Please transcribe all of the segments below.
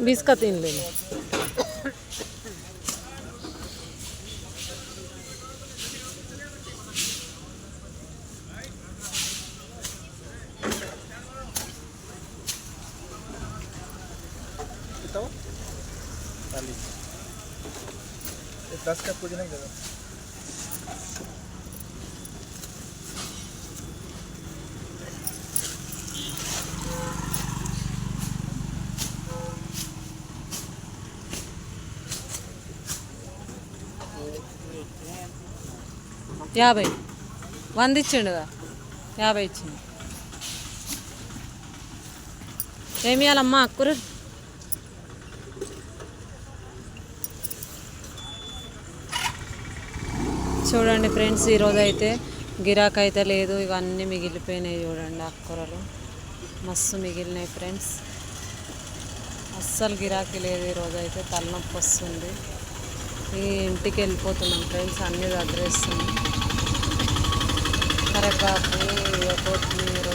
बीस का 3 ले लो। कितना 40 10 का कुछ नहीं देगा। याबई 100 ఇచ్చిండుగా 50 ఇచ్చిండు ఏమి ఇయాలమ్మా అక్కురు చూడండి ఫ్రెండ్స్ ఈరోజు అయితే గిరాకీ అయితే లేదు ఇవన్నీ మిగిలిపోయినాయి చూడండి అక్కురలు మస్తు మిగిలినాయి ఫ్రెండ్స్ అస్సలు గిరాకీ లేదు ఈరోజు అయితే తలనొప్పి వస్తుంది ఈ ఇంటికి వెళ్ళిపోతున్నాం ఫ్రెండ్స్ అన్నీ దగ్గరేస్తున్నాం కరివేపాకు కొత్తిమీర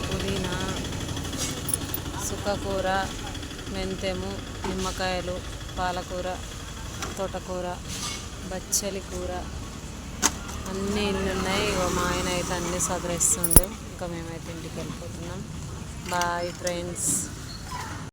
పుదీనా సుక్కకూర మెంతెము నిమ్మకాయలు పాలకూర తోటకూర బచ్చలి కూర అన్నీ ఇల్లు ఉన్నాయి మా ఆయన అయితే అన్నీ సదరేస్తుండే ఇంకా మేమైతే ఇంటికి వెళ్ళిపోతున్నాం బాయ్ ఫ్రెండ్స్